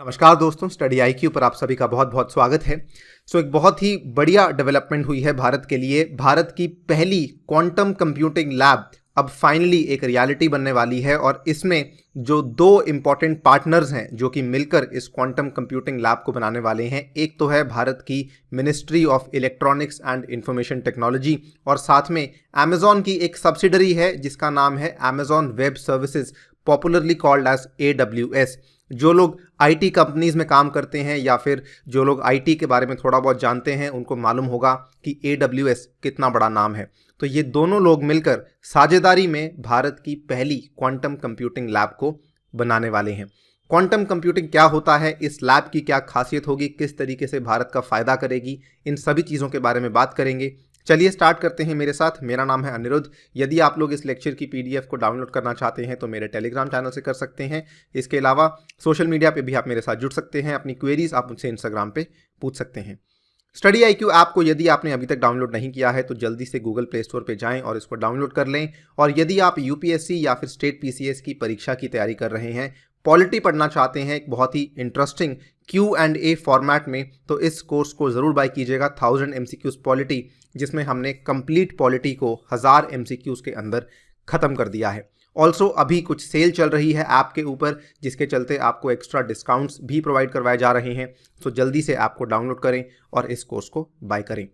नमस्कार दोस्तों, study IQ पर आप सभी का बहुत बहुत स्वागत है। एक बहुत ही बढ़िया डेवलपमेंट हुई है भारत के लिए। भारत की पहली क्वांटम कंप्यूटिंग लैब अब फाइनली एक रियलिटी बनने वाली है और इसमें जो दो इम्पॉर्टेंट पार्टनर्स हैं जो कि मिलकर इस क्वांटम कंप्यूटिंग लैब को बनाने वाले हैं, एक तो है भारत की ministry of electronics and information technology और साथ में अमेजॉन की एक सब्सिडरी है जिसका नाम है Amazon web services, popularly called as AWS। जो लोग आईटी कंपनीज में काम करते हैं या फिर जो लोग आईटी के बारे में थोड़ा बहुत जानते हैं उनको मालूम होगा कि AWS कितना बड़ा नाम है। तो ये दोनों लोग मिलकर साझेदारी में भारत की पहली क्वांटम कंप्यूटिंग लैब को बनाने वाले हैं। क्वांटम कंप्यूटिंग क्या होता है, इस लैब की क्या खासियत होगी, किस तरीके से भारत का फायदा करेगी, इन सभी चीज़ों के बारे में बात करेंगे। चलिए स्टार्ट करते हैं मेरे साथ। मेरा नाम है अनिरुद्ध। यदि आप लोग इस लेक्चर की PDF को डाउनलोड करना चाहते हैं तो मेरे टेलीग्राम चैनल से कर सकते हैं। इसके अलावा सोशल मीडिया पे भी आप मेरे साथ जुड़ सकते हैं। अपनी क्वेरीज आप मुझसे इंस्टाग्राम पे पूछ सकते हैं। स्टडी आईक्यू ऐप को यदि आपने अभी तक डाउनलोड नहीं किया है तो जल्दी से गूगल प्ले स्टोर पे जाएं और इसको डाउनलोड कर लें। और यदि आप UPSC या फिर स्टेट PCS की परीक्षा की तैयारी कर रहे हैं, पॉलिटी पढ़ना चाहते हैं एक बहुत ही इंटरेस्टिंग Q&A फॉर्मेट में, तो इस कोर्स को ज़रूर बाय कीजिएगा। 1000 MCQs पॉलिटी, जिसमें हमने कंप्लीट पॉलिटी को 1000 MCQs के अंदर ख़त्म कर दिया है। ऑल्सो अभी कुछ सेल चल रही है ऐप के ऊपर, जिसके चलते आपको एक्स्ट्रा डिस्काउंट्स भी प्रोवाइड करवाए जा रहे हैं। तो जल्दी से ऐप को डाउनलोड करें और इस कोर्स को बाय करें।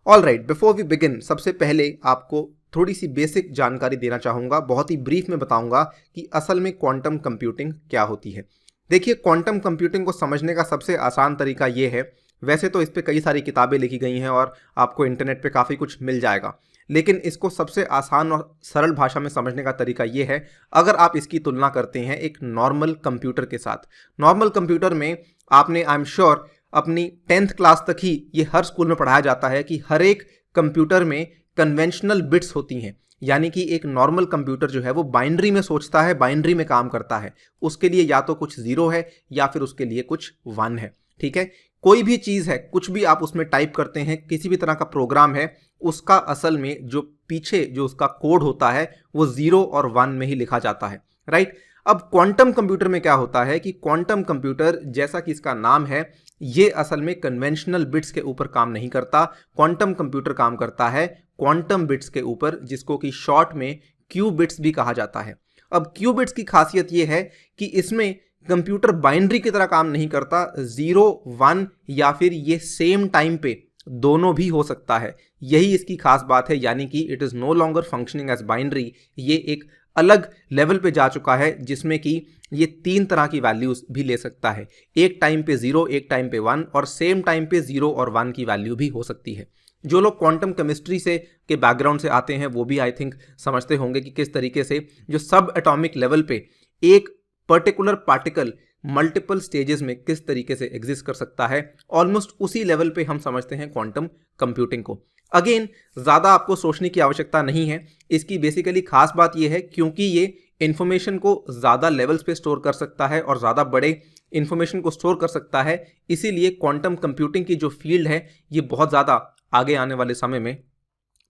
All right, before we begin, सबसे पहले आपको थोड़ी सी बेसिक जानकारी देना चाहूँगा। बहुत ही ब्रीफ में बताऊँगा कि असल में क्वांटम कंप्यूटिंग क्या होती है। देखिए, क्वांटम कंप्यूटिंग को समझने का सबसे आसान तरीका ये है, वैसे तो इस पर कई सारी किताबें लिखी गई हैं और आपको इंटरनेट पे काफ़ी कुछ मिल जाएगा, लेकिन इसको सबसे आसान और सरल भाषा में समझने का तरीका ये है, अगर आप इसकी तुलना करते हैं एक नॉर्मल कंप्यूटर के साथ। नॉर्मल कंप्यूटर में आपने, आई एम श्योर, अपनी 10th क्लास तक ही ये हर स्कूल में पढ़ाया जाता है कि हर एक कंप्यूटर में कन्वेंशनल बिट्स होती हैं। यानी कि एक नॉर्मल कंप्यूटर जो है वो बाइनरी में सोचता है, बाइनरी में काम करता है। उसके लिए या तो कुछ 0 है या फिर उसके लिए कुछ 1 है। ठीक है, कोई भी चीज़ है, कुछ भी आप उसमें टाइप करते हैं, किसी भी तरह का प्रोग्राम है, उसका असल में जो पीछे जो उसका कोड होता है वो 0 और 1 में ही लिखा जाता है। राइट। अब क्वांटम कंप्यूटर में क्या होता है कि क्वांटम कंप्यूटर, जैसा कि इसका नाम है, ये असल में कन्वेंशनल बिट्स के ऊपर काम नहीं करता। क्वांटम कंप्यूटर काम करता है क्वांटम बिट्स के ऊपर, जिसको कि शॉर्ट में क्यू बिट्स भी कहा जाता है। अब क्यू बिट्स की खासियत ये है कि इसमें कंप्यूटर बाइनरी की तरह काम नहीं करता। 0 1 या फिर ये सेम टाइम पे दोनों भी हो सकता है, यही इसकी खास बात है। यानी कि it is no longer functioning as binary, ये एक अलग लेवल पे जा चुका है जिसमें कि ये 3 तरह की वैल्यूज भी ले सकता है। एक टाइम पे 0, एक टाइम पे 1 और सेम टाइम पे 0 और 1 की वैल्यू भी हो सकती है। जो लोग क्वांटम केमिस्ट्री से के बैकग्राउंड से आते हैं वो भी आई थिंक समझते होंगे कि किस तरीके से जो सब एटॉमिक लेवल पे एक पर्टिकुलर पार्टिकल मल्टीपल स्टेजेस में किस तरीके से एग्जिस्ट कर सकता है, ऑलमोस्ट उसी लेवल पे हम समझते हैं क्वांटम कंप्यूटिंग को। अगेन, ज़्यादा आपको सोचने की आवश्यकता नहीं है। इसकी बेसिकली खास बात यह है क्योंकि ये इंफॉर्मेशन को ज़्यादा लेवल्स पे स्टोर कर सकता है और ज़्यादा बड़े इंफॉर्मेशन को स्टोर कर सकता है, इसीलिए क्वांटम कंप्यूटिंग की जो फील्ड है ये बहुत ज़्यादा आगे आने वाले समय में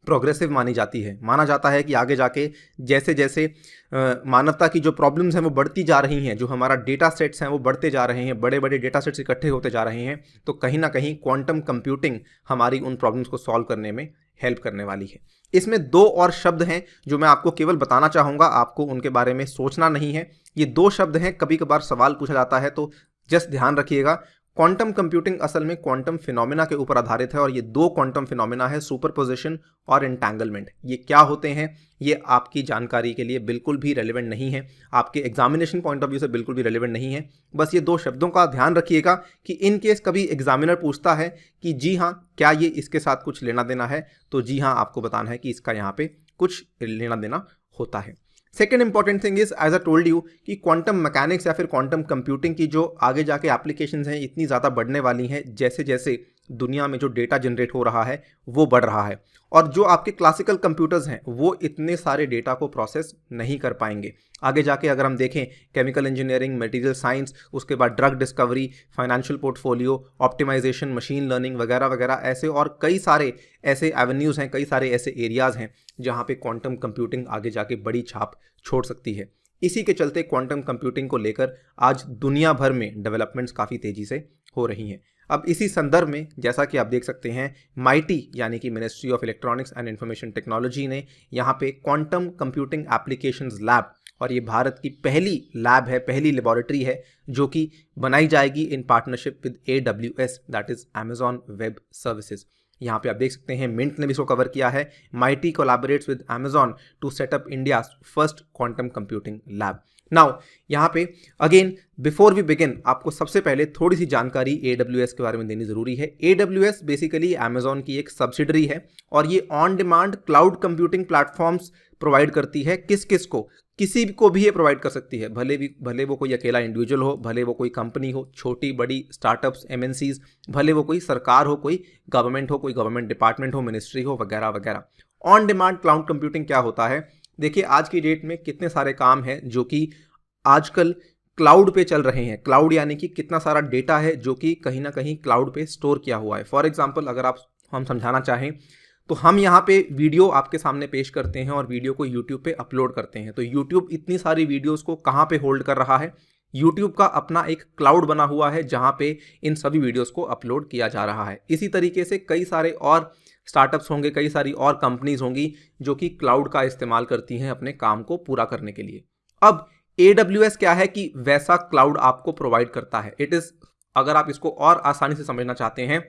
प्रोग्रेसिव मानी जाती है। माना जाता है कि आगे जाके जैसे जैसे मानवता की जो प्रॉब्लम्स हैं वो बढ़ती जा रही हैं, जो हमारा डेटा सेट्स हैं वो बढ़ते जा रहे हैं, बड़े बड़े डेटा सेट्स इकट्ठे होते जा रहे हैं, तो कहीं ना कहीं क्वांटम कंप्यूटिंग हमारी उन प्रॉब्लम्स को सॉल्व करने में हेल्प करने वाली है। इसमें 2 और शब्द हैं जो मैं आपको केवल बताना चाहूँगा, आपको उनके बारे में सोचना नहीं है। ये 2 शब्द हैं, कभी कभार सवाल पूछा जाता है तो जस्ट ध्यान रखिएगा। क्वांटम कंप्यूटिंग असल में क्वांटम फिनोमेना के ऊपर आधारित है और ये 2 क्वांटम फिनोमेना है, सुपरपोजिशन और एंटेंगलमेंट। ये क्या होते हैं ये आपकी जानकारी के लिए बिल्कुल भी रेलेवेंट नहीं है, आपके एग्जामिनेशन पॉइंट ऑफ व्यू से बिल्कुल भी रेलेवेंट नहीं है। बस ये 2 शब्दों का ध्यान रखिएगा कि इन केस कभी एग्जामिनर पूछता है कि जी हाँ क्या ये इसके साथ कुछ लेना देना है, तो जी हाँ आपको बताना है कि इसका यहाँ पे कुछ लेना देना होता है। Second important thing is, as I told you, कि क्वांटम मैकेनिक्स या फिर क्वांटम कंप्यूटिंग की जो आगे जाके एप्लीकेशंस हैं इतनी ज़्यादा बढ़ने वाली हैं जैसे जैसे दुनिया में जो डेटा जनरेट हो रहा है वो बढ़ रहा है। और जो आपके क्लासिकल कंप्यूटर्स हैं वो इतने सारे डेटा को प्रोसेस नहीं कर पाएंगे। आगे जाके अगर हम देखें केमिकल इंजीनियरिंग, मटेरियल साइंस, उसके बाद drug discovery, financial portfolio, optimization, machine learning वगैरह वगैरह, ऐसे और कई सारे ऐसे एवेन्यूज़ हैं, कई सारे ऐसे एरियाज़ हैं जहाँ पे क्वांटम कंप्यूटिंग आगे जाके बड़ी छाप छोड़ सकती है। इसी के चलते क्वांटम कंप्यूटिंग को लेकर आज दुनिया भर में डेवलपमेंट्स काफ़ी तेज़ी से हो रही हैं। अब इसी संदर्भ में जैसा कि आप देख सकते हैं, माइटी यानी कि ministry of electronics and information technology ने यहाँ पे क्वांटम कंप्यूटिंग एप्लीकेशंस लैब, और ये भारत की पहली लैब है, पहली लेबोरेटरी है जो कि बनाई जाएगी in partnership with AWS, that is Amazon web services. यहाँ पे आप देख सकते हैं मिंट ने भी इसको कवर किया है। MeitY collaborates with Amazon to set up India first quantum computing lab. Now यहाँ पे अगेन बिफोर वी बिगिन, आपको सबसे पहले थोड़ी सी जानकारी AWS के बारे में देनी जरूरी है। AWS बेसिकली अमेजॉन की एक सब्सिडरी है और ये on demand cloud computing platforms provide करती है। किस किस को? किसी को भी ये प्रोवाइड कर सकती है, भले वो कोई अकेला इंडिविजुअल हो, भले वो कोई कंपनी हो, छोटी बड़ी स्टार्टअप्स, MNCs, भले वो कोई सरकार हो, कोई गवर्नमेंट हो, कोई गवर्नमेंट डिपार्टमेंट हो, मिनिस्ट्री हो, वगैरह वगैरह। ऑन डिमांड क्लाउड कंप्यूटिंग क्या होता है? देखिए आज की डेट में कितने सारे काम हैं जो कि आजकल क्लाउड पे चल रहे हैं। क्लाउड यानी कि कितना सारा डेटा है जो कि कहीं ना कहीं क्लाउड पे स्टोर किया हुआ है। फॉर एग्जाम्पल अगर हम समझाना चाहें तो हम यहाँ पे वीडियो आपके सामने पेश करते हैं और वीडियो को यूट्यूब पे अपलोड करते हैं, तो यूट्यूब इतनी सारी वीडियोस को कहाँ पे होल्ड कर रहा है? यूट्यूब का अपना एक क्लाउड बना हुआ है जहाँ पे इन सभी वीडियोस को अपलोड किया जा रहा है। इसी तरीके से कई सारे और स्टार्टअप्स होंगे, कई सारी और कंपनीज होंगी जो कि क्लाउड का इस्तेमाल करती हैं अपने काम को पूरा करने के लिए। अब AWS क्या है कि वैसा क्लाउड आपको प्रोवाइड करता है। इट इज़, अगर आप इसको और आसानी से समझना चाहते हैं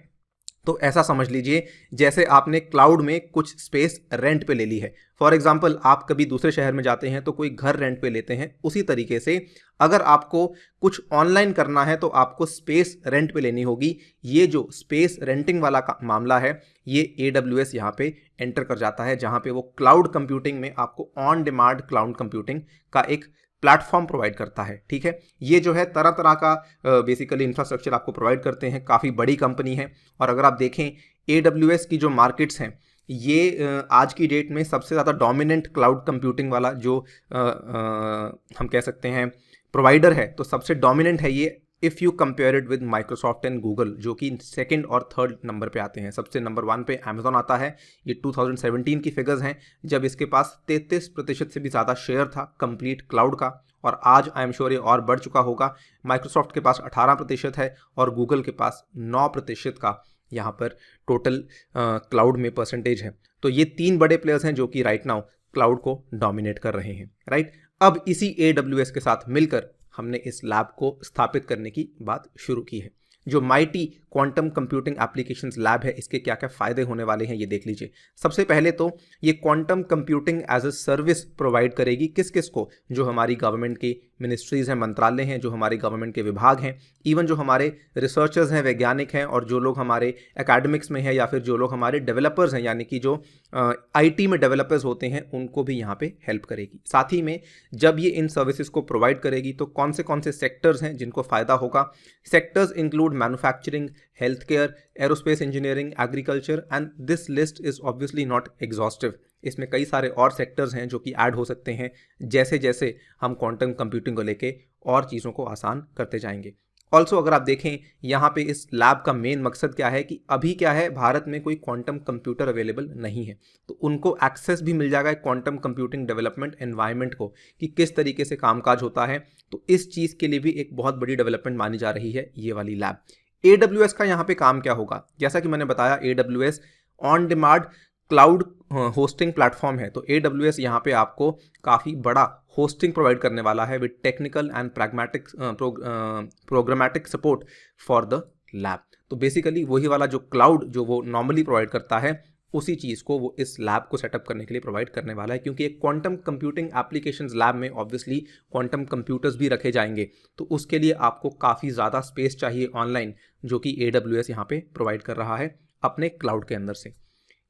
तो ऐसा समझ लीजिए जैसे आपने क्लाउड में कुछ स्पेस रेंट पे ले ली है। फॉर एग्जांपल आप कभी दूसरे शहर में जाते हैं तो कोई घर रेंट पे लेते हैं, उसी तरीके से अगर आपको कुछ ऑनलाइन करना है तो आपको स्पेस रेंट पे लेनी होगी। ये जो स्पेस रेंटिंग वाला मामला है ये AWS यहाँ पे एंटर कर जाता है, जहाँ पे वो क्लाउड कंप्यूटिंग में आपको ऑन डिमांड क्लाउड कंप्यूटिंग का एक प्लेटफॉर्म प्रोवाइड करता है। ठीक है, ये जो है तरह तरह का बेसिकली इंफ्रास्ट्रक्चर आपको प्रोवाइड करते हैं, काफ़ी बड़ी कंपनी है। और अगर आप देखें AWS की जो मार्केट्स हैं, ये आज की डेट में सबसे ज़्यादा डोमिनेंट क्लाउड कंप्यूटिंग वाला जो हम कह सकते हैं प्रोवाइडर है, तो सबसे डोमिनेंट है ये if you compare it with Microsoft and Google, जो कि सेकंड और थर्ड नंबर पे आते हैं। सबसे नंबर 1 पे अमेजॉन आता है। ये 2017 की फिगर्स हैं जब इसके पास 33% से भी ज़्यादा शेयर था कंप्लीट क्लाउड का, और आज आई एम श्योर ये और बढ़ चुका होगा। माइक्रोसॉफ्ट के पास 18% है और गूगल के पास 9% का यहाँ पर टोटल क्लाउड में परसेंटेज है। तो ये 3 बड़े प्लेयर्स हैं जो कि राइट नाउ क्लाउड को डोमिनेट कर रहे हैं। राइट, अब इसी AWS के साथ मिलकर हमने इस लैब को स्थापित करने की बात शुरू की है। जो mighty quantum computing applications lab है, इसके क्या क्या फ़ायदे होने वाले हैं ये देख लीजिए। सबसे पहले तो ये quantum computing as a service provide करेगी किस किस को? जो हमारी गवर्नमेंट की मिनिस्ट्रीज़ हैं, मंत्रालय हैं, जो हमारे गवर्नमेंट के विभाग हैं, इवन जो हमारे रिसर्चर्स हैं, वैज्ञानिक हैं, और जो लोग हमारे एकेडमिक्स में हैं या फिर जो लोग हमारे डेवलपर्स हैं, यानी कि जो IT में डेवलपर्स होते हैं, उनको भी यहाँ पे हेल्प करेगी। साथ ही में जब ये इन सर्विसेज को प्रोवाइड करेगी तो कौन से सेक्टर्स हैं जिनको फ़ायदा होगा? Sectors include manufacturing, health care, aerospace engineering, agriculture, and this list is obviously not exhaustive. इसमें कई सारे और सेक्टर्स हैं जो कि ऐड हो सकते हैं जैसे जैसे हम क्वांटम कंप्यूटिंग को लेके और चीज़ों को आसान करते जाएंगे। ऑल्सो अगर आप देखें यहाँ पे इस लैब का मेन मकसद क्या है कि अभी क्या है, भारत में कोई क्वांटम कंप्यूटर अवेलेबल नहीं है, तो उनको एक्सेस भी मिल जाएगा क्वांटम कंप्यूटिंग डेवलपमेंट एनवायरनमेंट को कि किस तरीके से कामकाज होता है। तो इस चीज़ के लिए भी एक बहुत बड़ी डेवलपमेंट मानी जा रही है ये वाली लैब। AWS का यहाँ पे काम क्या होगा? जैसा कि मैंने बताया AWS on demand cloud hosting platform है, तो AWS यहाँ पे आपको काफ़ी बड़ा होस्टिंग प्रोवाइड करने वाला है with technical and pragmatic programmatic support for the lab. तो बेसिकली वही वाला जो क्लाउड जो वो नॉर्मली प्रोवाइड करता है, उसी चीज़ को वो इस लैब को सेटअप करने के लिए प्रोवाइड करने वाला है, क्योंकि एक क्वांटम कंप्यूटिंग एप्लीकेशंस लैब में ऑब्वियसली क्वांटम कंप्यूटर्स भी रखे जाएंगे, तो उसके लिए आपको काफ़ी ज़्यादा स्पेस चाहिए ऑनलाइन, जो कि AWS यहाँ पे प्रोवाइड कर रहा है अपने क्लाउड के अंदर से।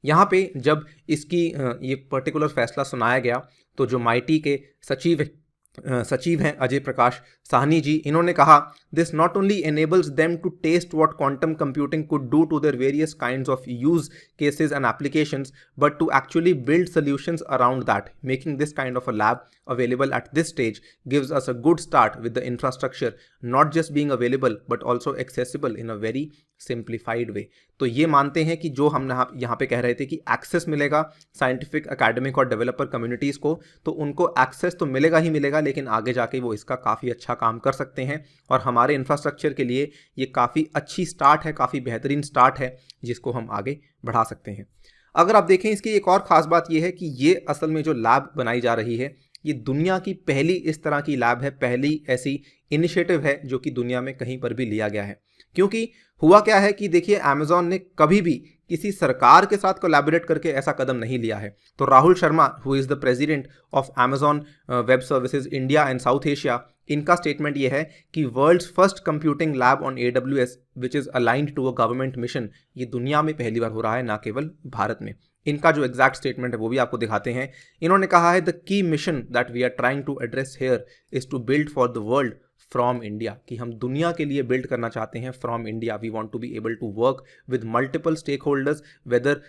यहाँ पे जब इसकी ये पर्टिकुलर फैसला सुनाया गया तो जो माइटी के सचिव हैं अजय प्रकाश साहनी जी, इन्होंने कहा this not only enables them to taste what quantum computing could do to their various kinds of use cases and applications, but to actually build solutions around that. Making this kind of a lab available at this stage gives us a good start with the infrastructure not just being available but also accessible in a very simplified वे। तो ये मानते हैं कि जो हम यहाँ पे कह रहे थे कि एक्सेस मिलेगा साइंटिफिक, एकेडमिक और डेवलपर कम्युनिटीज़ को, तो उनको एक्सेस तो मिलेगा ही मिलेगा, लेकिन आगे जाके वो इसका काफ़ी अच्छा काम कर सकते हैं और हमारे इंफ्रास्ट्रक्चर के लिए ये काफ़ी अच्छी स्टार्ट है, काफ़ी बेहतरीन स्टार्ट है जिसको हम आगे बढ़ा सकते हैं। अगर आप देखें, इसकी एक और ख़ास बात यह है कि ये असल में जो लैब बनाई जा रही है, ये दुनिया की पहली इस तरह की लैब है, पहली ऐसी इनिशिएटिव है जो कि दुनिया में कहीं पर भी लिया गया है। क्योंकि हुआ क्या है कि देखिए, अमेज़ॉन ने कभी भी किसी सरकार के साथ कोलैबोरेट करके ऐसा कदम नहीं लिया है। तो Rahul Sharma, who is the president of Amazon web services India and south Asia, इनका स्टेटमेंट ये है कि world's first computing lab on AWS which is aligned to a government mission, ये दुनिया में पहली बार हो रहा है, ना केवल भारत में। इनका जो एग्जैक्ट स्टेटमेंट है वो भी आपको दिखाते हैं। इन्होंने कहा है, the key mission that we are trying to address here is to build for the world from India, कि हम दुनिया के लिए बिल्ड करना चाहते हैं from India. We want to be able to work with multiple stake holders, whether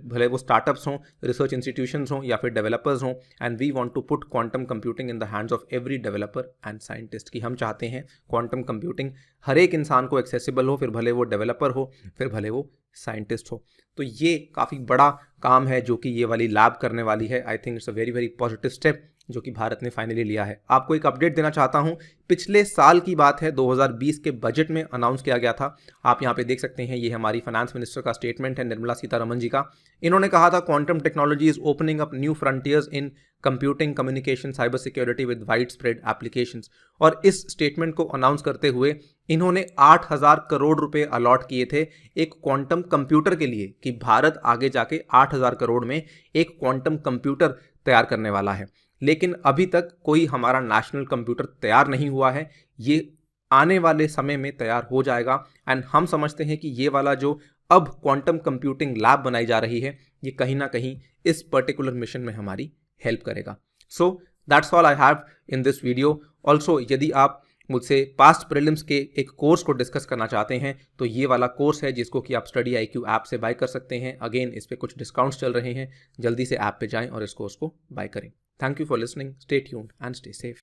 भले वो स्टार्टअप्स हों, रिसर्च इंस्टीट्यूशंस हों या फिर डेवलपर्स हों, and we want to put quantum computing in the hands of every developer and scientist, कि हम चाहते हैं क्वांटम कंप्यूटिंग हर एक इंसान को एक्सेसिबल हो, फिर भले वो डेवलपर हो, फिर भले वो साइंटिस्ट हो। तो ये काफ़ी बड़ा काम है जो कि ये वाली लैब करने वाली है। I think it's a very very positive step जो कि भारत ने फाइनली लिया है। आपको एक अपडेट देना चाहता हूं, पिछले साल की बात है, 2020 के बजट में अनाउंस किया गया था। आप यहां पे देख सकते हैं, ये हमारी फाइनेंस मिनिस्टर का स्टेटमेंट है, निर्मला सीतारमण जी का। इन्होंने कहा था, quantum technology is opening up new frontiers in computing, communication, cyber security with wide spread applications. और इस स्टेटमेंट को अनाउंस करते हुए इन्होंने 8,000 करोड़ रुपए अलॉट किए थे एक क्वांटम कंप्यूटर के लिए, कि भारत आगे जाके 8,000 करोड़ में एक क्वांटम कंप्यूटर तैयार करने वाला है। लेकिन अभी तक कोई हमारा नेशनल कंप्यूटर तैयार नहीं हुआ है। ये आने वाले समय में तैयार हो जाएगा एंड हम समझते हैं कि ये वाला जो अब क्वांटम कंप्यूटिंग लैब बनाई जा रही है, ये कहीं ना कहीं इस पर्टिकुलर मिशन में हमारी हेल्प करेगा। So that's all I have in this video. Also यदि आप मुझसे पास्ट प्रीलिम्स के एक कोर्स को डिस्कस करना चाहते हैं तो ये वाला कोर्स है जिसको कि आप स्टडी IQ ऐप से बाय कर सकते हैं। अगेन इस पर कुछ डिस्काउंट्स चल रहे हैं, जल्दी से ऐप पे जाएं और इस कोर्स को बाय करें। Thank you for listening. Stay tuned and stay safe.